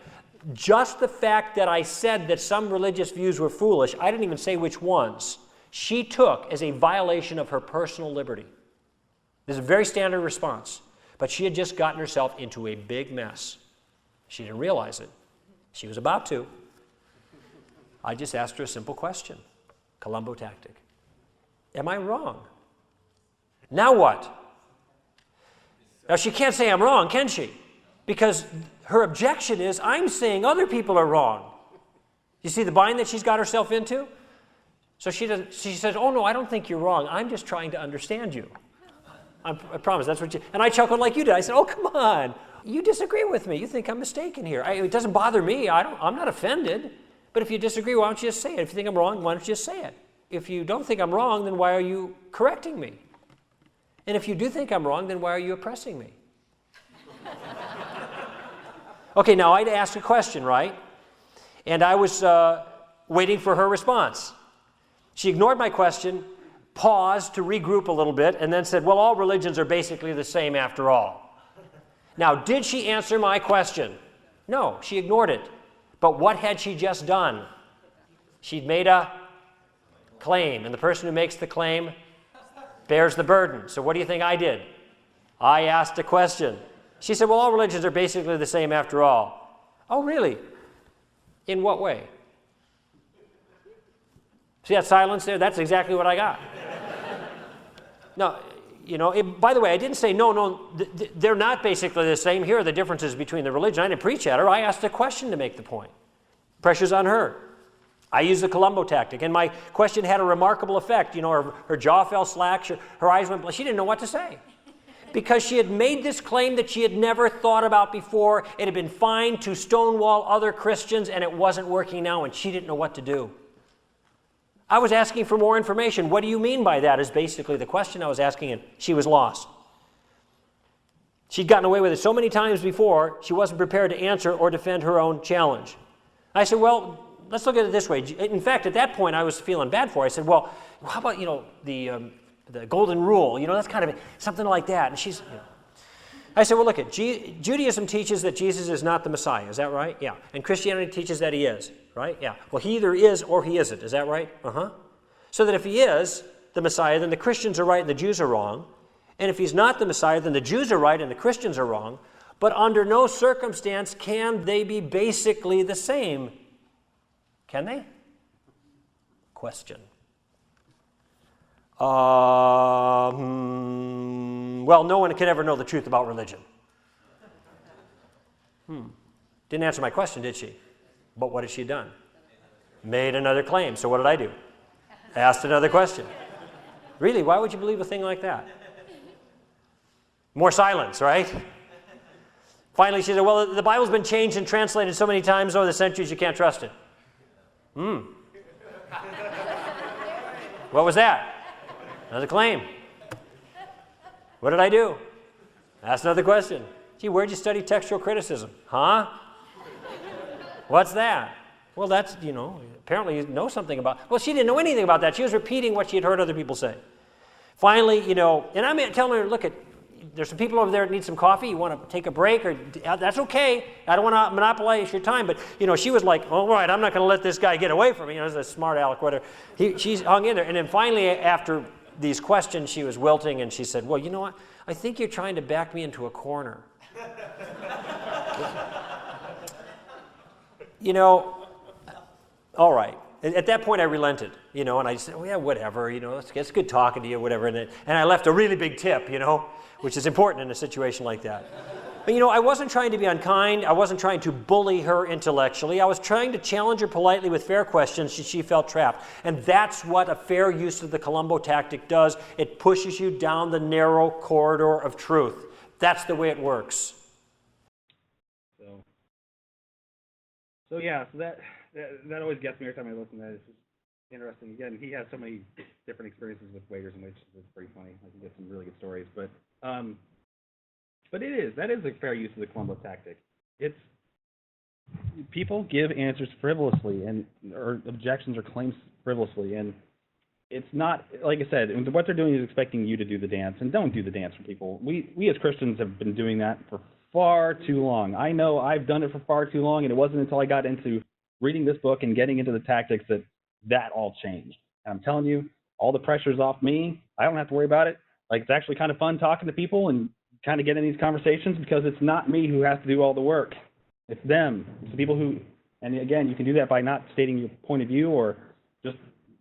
just the fact that I said that some religious views were foolish, I didn't even say which ones, she took as a violation of her personal liberty. This is a very standard response. But she had just gotten herself into a big mess. She didn't realize it. She was about to. I just asked her a simple question. Colombo Tactic. Am I wrong? Now what? Now she can't say I'm wrong, can she? Because her objection is, I'm saying other people are wrong. You see the bind that she's got herself into? So she says, oh no, I don't think you're wrong. I'm just trying to understand you. I promise, that's what you... And I chuckled like you did. I said, oh, come on. You disagree with me. You think I'm mistaken here. It doesn't bother me. I'm not offended. But if you disagree, why don't you just say it? If you think I'm wrong, why don't you just say it? If you don't think I'm wrong, then why are you correcting me? And if you do think I'm wrong, then why are you oppressing me? Okay, now I'd asked a question, right? And I was waiting for her response. She ignored my question, paused to regroup a little bit, and then said, well, all religions are basically the same after all. Now, did she answer my question? No, she ignored it. But what had she just done? She'd made a claim, and the person who makes the claim bears the burden. So what do you think I did? I asked a question. She said, well, all religions are basically the same after all. Oh, really? In what way? See that silence there? That's exactly what I got. Now, by the way, I didn't say, no, they're not basically the same. Here are the differences between the religion. I didn't preach at her. I asked a question to make the point. Pressure's on her. I used the Colombo tactic, and my question had a remarkable effect. Her jaw fell slack, her eyes went blank. She didn't know what to say. Because she had made this claim that she had never thought about before. It had been fine to stonewall other Christians, and it wasn't working now, and she didn't know what to do. I was asking for more information. What do you mean by that is basically the question I was asking, and she was lost. She'd gotten away with it so many times before, she wasn't prepared to answer or defend her own challenge. I said, well, let's look at it this way. In fact, at that point, I was feeling bad for her. I said, well, how about, the golden rule? That's kind of something like that. And she's, I said, well, look, Judaism teaches that Jesus is not the Messiah. Is that right? Yeah. And Christianity teaches that he is, right? Yeah. Well, he either is or he isn't. Is that right? Uh-huh. So that if he is the Messiah, then the Christians are right and the Jews are wrong. And if he's not the Messiah, then the Jews are right and the Christians are wrong. but under no circumstance can they be basically the same. Can they? Question. Well, no one can ever know the truth about religion. Didn't answer my question, did she? But what has she done? Made another claim. So what did I do? Asked another question. Really, why would you believe a thing like that? More silence, right? Finally, she said, well, the Bible's been changed and translated so many times over the centuries you can't trust it. What was that? Another claim. What did I do? Asked another question. Gee, where'd you study textual criticism? Huh? What's that? Well, that's, apparently you know something about. Well, she didn't know anything about that. She was repeating what she had heard other people say. Finally, and I'm telling her, look, there's some people over there that need some coffee. You want to take a break? Or that's okay. I don't want to monopolize your time. But, she was like, all right, I'm not going to let this guy get away from me. As a smart aleck, whatever. She's hung in there. And then finally, after these questions, she was wilting, and she said, well, you know what? I think you're trying to back me into a corner. All right. At that point, I relented, and I said, well, yeah, whatever, it's good talking to you, whatever. And I left a really big tip, which is important in a situation like that. But, I wasn't trying to be unkind. I wasn't trying to bully her intellectually. I was trying to challenge her politely with fair questions. She felt trapped. And that's what a fair use of the Colombo tactic does. It pushes you down the narrow corridor of truth. That's the way it works. So that always gets me every time I listen to that. It's just interesting. Again, he has so many different experiences with waiters and waitresses. It's pretty funny. I can get some really good stories. But that is a fair use of the Colombo tactic. It's people give answers frivolously or objections or claims frivolously, and it's not, like I said, what they're doing is expecting you to do the dance, and don't do the dance for people. We as Christians have been doing that for far too long. I know I've done it for far too long, and it wasn't until I got into reading this book and getting into the tactics that all changed. And I'm telling you, all the pressure's off me. I don't have to worry about it. Like, it's actually kind of fun talking to people and kind of getting these conversations because it's not me who has to do all the work. It's them. It's the people who, and again, you can do that by not stating your point of view or just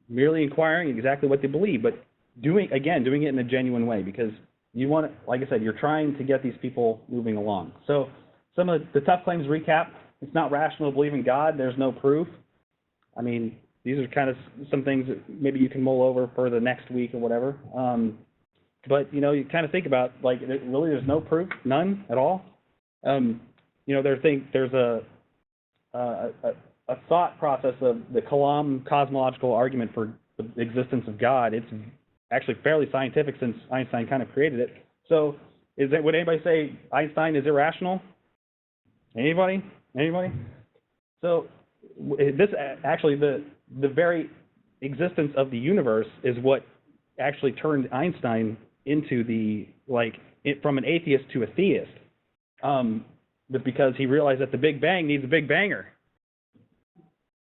merely inquiring exactly what they believe, but doing it in a genuine way, because you want to, like I said, you're trying to get these people moving along. So some of the tough claims recap. It's not rational to believe in God. There's no proof. I mean, these are kind of some things that maybe you can mull over for the next week or whatever. But, you kind of think about, like, really there's no proof, none at all. There's a thought process of the Kalam cosmological argument for the existence of God. It's actually fairly scientific since Einstein kind of created it. So would anybody say Einstein is irrational? Anybody? So this actually, the very existence of the universe is what actually turned Einstein into from an atheist to a theist. But because he realized that the Big Bang needs a Big Banger.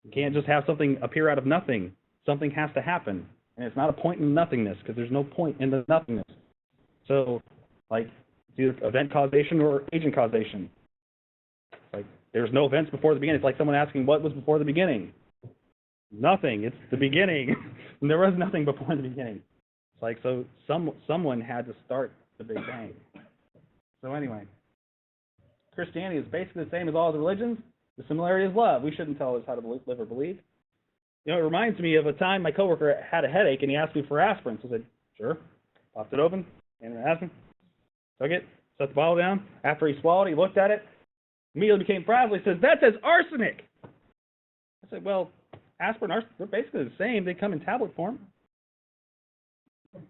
You can't just have something appear out of nothing. Something has to happen. And it's not a point in nothingness, because there's no point in the nothingness. So, it's either event causation or agent causation. There's no events before the beginning. It's like someone asking, what was before the beginning? Nothing. It's the beginning. And there was nothing before the beginning. It's so someone had to start the Big Bang. So anyway, Christianity is basically the same as all other religions. The similarity is love. We shouldn't tell us how to live or believe. It reminds me of a time my coworker had a headache and he asked me for aspirin. So I said, sure. Popped it open, handed him aspirin, took it, set the bottle down. After he swallowed it, he looked at it, immediately became frazzled. He says, that says arsenic. I said, well, aspirin, they're basically the same. They come in tablet form.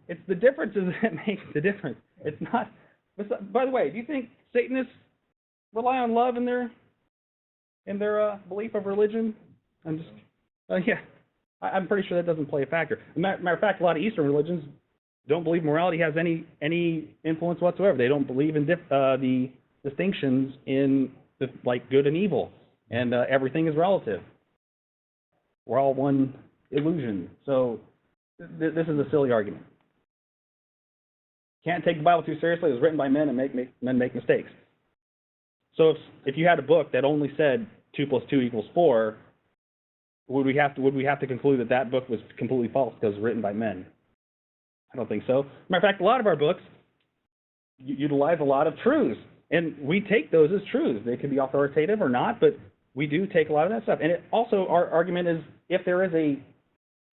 It's the differences that make the difference. It's not. By the way, do you think Satanists rely on love in their belief of religion? I'm pretty sure that doesn't play a factor. Matter of fact, a lot of Eastern religions don't believe morality has any influence whatsoever. They don't believe in the distinctions in good and evil, and everything is relative. We're all one illusion. So this is a silly argument. Can't take the Bible too seriously. It was written by men, and men make mistakes. So if you had a book that only said 2 + 2 = 4, would we have to conclude that that book was completely false because it was written by men? I don't think so. Matter of fact, a lot of our books utilize a lot of truths, and we take those as truths. They could be authoritative or not, but we do take a lot of that stuff. And it also, our argument is, if there is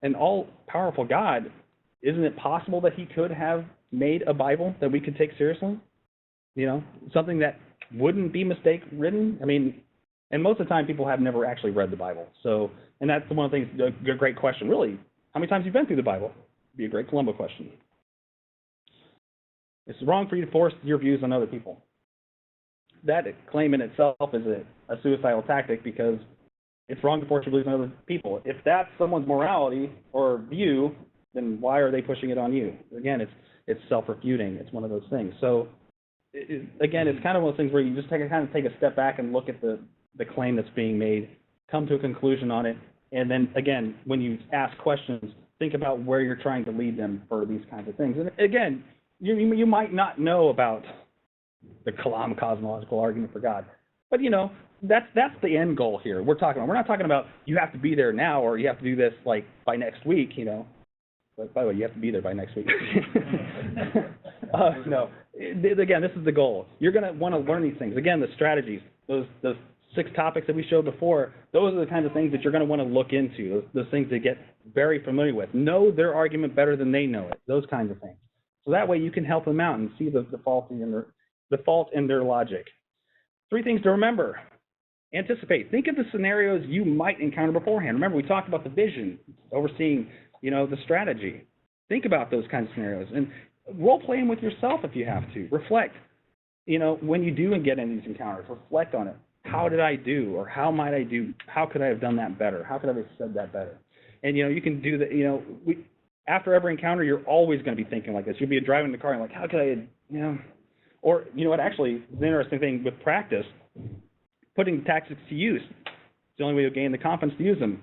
an all-powerful God, isn't it possible that he could have made a Bible that we could take seriously? You know, something that wouldn't be mistake written? I mean, and most of the time people have never actually read the Bible. So, and that's one of the things, a great question, really. How many times have you been through the Bible? It'd be a great Colombo question. It's wrong for you to force your views on other people. That claim in itself is a suicidal tactic, because it's wrong to force your views on other people. If that's someone's morality or view, then why are they pushing it on you? Again, it's self-refuting. It's one of those things. So, again, it's kind of one of those things where you just take a step back and look at the claim that's being made, come to a conclusion on it, and then, again, when you ask questions, think about where you're trying to lead them for these kinds of things. And, again, you might not know about the Colombo cosmological argument for God, but, you know, that's the end goal here. We're not talking about you have to be there now or you have to do this, like, by next week, you know. But, by the way, you have to be there by next week. No. Again, this is the goal. You're going to want to learn these things. Again, the strategies, those 6 topics that we showed before, those are the kinds of things that you're going to want to look into, those things to get very familiar with. Know their argument better than they know it, those kinds of things. So that way you can help them out and see the fault in their logic. 3 things to remember. Anticipate. Think of the scenarios you might encounter beforehand. Remember, we talked about the vision, overseeing, you know, the strategy. Think about those kinds of scenarios. And role-play them with yourself if you have to. Reflect. You know, when you do get in these encounters, reflect on it. How did I do? Or how might I do? How could I have done that better? How could I have said that better? And, you know, you can do that. You know, after every encounter, you're always going to be thinking like this. You'll be driving the car and like, how could I, you know? Or, you know what, actually, the interesting thing with practice, putting tactics to use. It's the only way to gain the confidence to use them.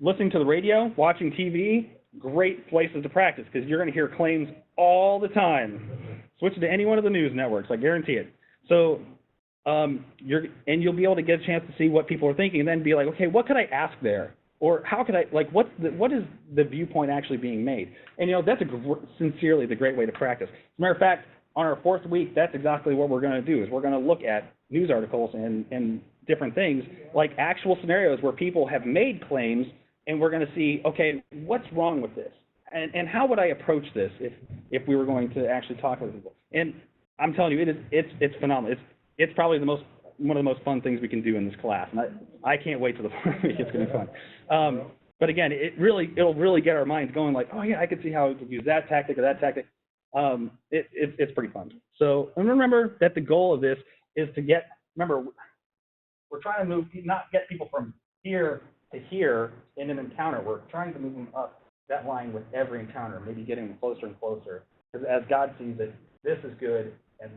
Listening to the radio, watching TV, great places to practice, because you're going to hear claims all the time. Switch to any one of the news networks, I guarantee it. So you'll be able to get a chance to see what people are thinking, and then be like, okay, what could I ask there? Or how could I, like, what is the viewpoint actually being made? And, you know, that's sincerely the great way to practice. As a matter of fact, on our 4th week, that's exactly what we're going to do, is we're going to look at news articles and different things, like actual scenarios where people have made claims, and we're going to see, okay, what's wrong with this? And how would I approach this if we were going to actually talk with people? And I'm telling you, it's phenomenal. It's probably one of the most fun things we can do in this class. And I can't wait till the 4th week. It's going to be fun. But again, it'll really get our minds going, like, oh yeah, I could see how we could use that tactic or that tactic. It's pretty fun. So, and remember that the goal of this is to remember, we're trying to not get people from here to here in an encounter. We're trying to move them up that line with every encounter, maybe getting them closer and closer. Because as God sees it, this is good, and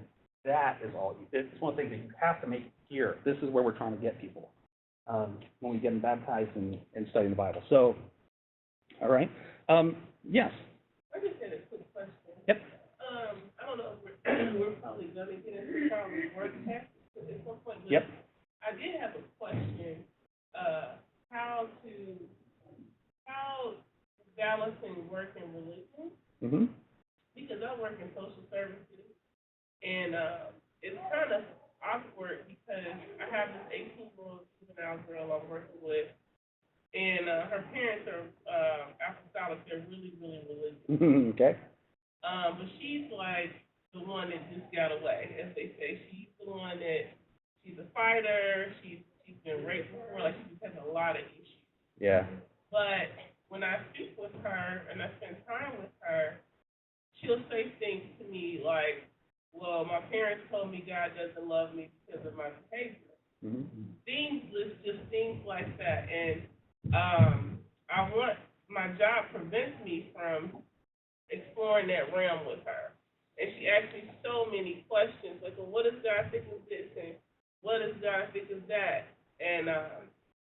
that is all. It's one of the things that you have to make here. This is where we're trying to get people when we get them baptized and studying the Bible. So, all right. Yes. I just had a quick question. Yep. I don't know if we're probably going to get into probably work tactics at some point. But Yep. I did have a question. How balancing work and religion? Mm-hmm. Because I work in social services, and it's kind of awkward because I have this 18-year-old juvenile girl I'm working with, and her parents are apostolic. They're really, really religious. Okay. But she's like the one that just got away, as they say. She's the one that, she's a fighter. She's been raped before. Like, she just has a lot of issues. Yeah. But when I speak with her and I spend time with her, she'll say things to me like, well, my parents told me God doesn't love me because of my behavior. Mm-hmm. Just things like that. And my job prevents me from exploring that realm with her. And she asks me so many questions, like, well, what does God think of this? And what does God think of that? And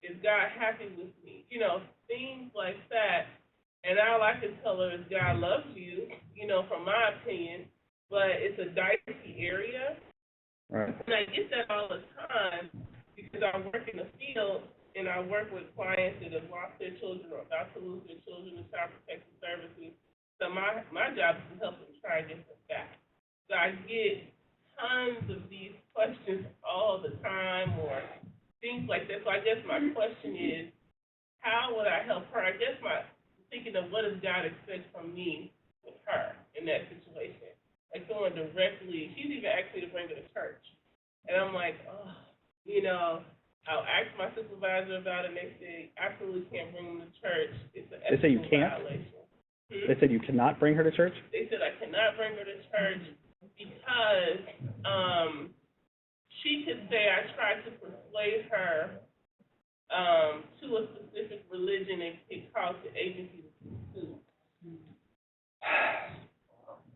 is God happy with me? You know, things like that. And all I can tell her is God loves you, you know, from my opinion, but it's a dicey area. Right. And I get that all the time because I work in the field and I work with clients that have lost their children or about to lose their children in child protection services. So my job is to help them try and get them back. So I get tons of these questions all the time or things like that. So I guess my question is, how would I help her? I guess thinking of what does God expect from me with her in that situation? Like going directly, she's even asked me to bring her to church. And I'm like, oh, I'll ask my supervisor about it and they say, absolutely can't bring them to church. It's an They say you ethical can't? violation. They said you cannot bring her to church? They said I cannot bring her to church because she could say I tried to persuade her to a specific religion and it caused the agency to sue.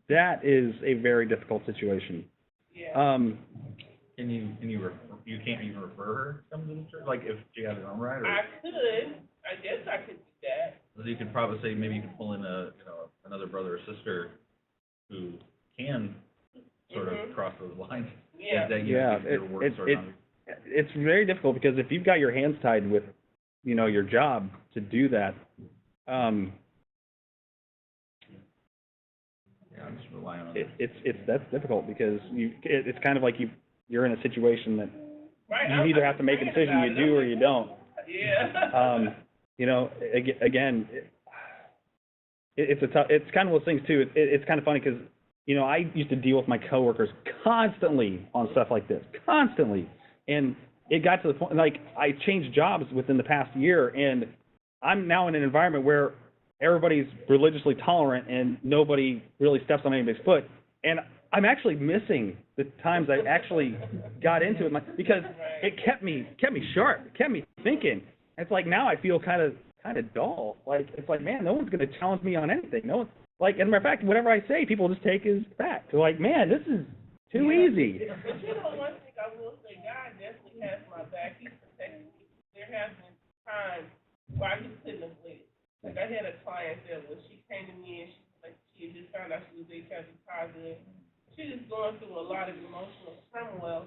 That is a very difficult situation. Yeah. Can you can't even refer her to come to the church? Like if she has her own right, or I could. I guess I could do that. so you could probably say maybe you could pull in another brother or sister who can sort of cross those lines. Yeah. That your work sort of it's very difficult because if you've got your hands tied with, your job to do that, I'm just relying on that. that's difficult because it's kind of like you're in a situation that Right. you either have to make a decision, you do or you don't. Yeah. Again, it's kind of those things too. It's kind of funny because, I used to deal with my coworkers constantly on stuff like this, constantly. And it got to the point, like, I changed jobs within the past year, and I'm now in an environment where everybody's religiously tolerant and nobody really steps on anybody's foot. And I'm actually missing the times I actually got into it because it kept me sharp, it kept me thinking. It's like now I feel kind of dull. Like it's like, man, no one's going to challenge me on anything. No one's like, as a matter of fact, whatever I say, people just take as fact. They're like, man, this is too easy. But one thing I will say, God definitely has my back. He's protecting me. There have been times where I just couldn't have waited. Like I had a client that she came to me and she just found out she was HIV positive. She was going through a lot of emotional turmoil,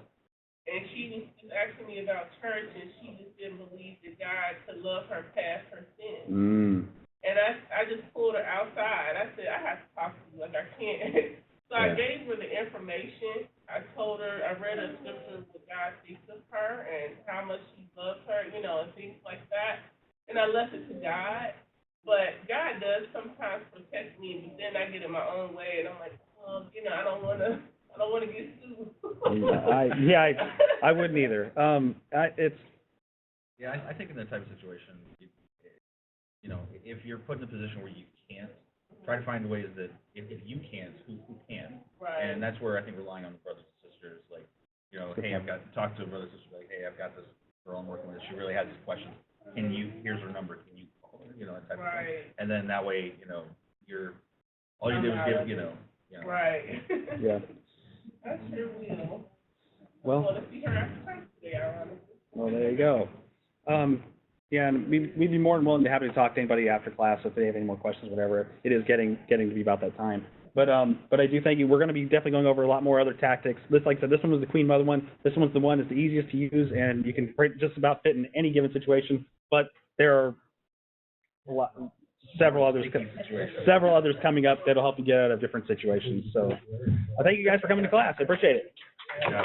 and she was just asking me about church, and she just didn't believe that God could love her past her sins. And I just pulled her outside. I said, I have to talk to you. Like, I can't. So I gave her the information. I told her, I read a scripture what God thinks of her and how much he loves her, and things like that. And I left it to God. But God does sometimes protect me, but then I get in my own way, and I'm like, I don't want to get sued. I wouldn't either. I think in that type of situation, if you're put in a position where you can't, try to find ways that if you can't, who can. Right. And that's where I think relying on the brothers and sisters, like, hey, I've got to talk to a brother or sister, like, hey, I've got this girl I'm working with. She really has these questions. Here's her number. Can you call her? That type of thing. And then that way, all you do is give, Right. Yeah. I sure will. Well, I want to see her after church today, ironically. Well, there you go. And we'd be more than willing to happy to talk to anybody after class if they have any more questions, whatever. It is getting to be about that time. But I do thank you. We're going to be definitely going over a lot more other tactics. Like I said, this one was the Queen Mother one. This one's the one that's the easiest to use, and you can just about fit in any given situation. But there are several others coming up that'll help you get out of different situations. So I thank you guys for coming to class. I appreciate it. Yeah.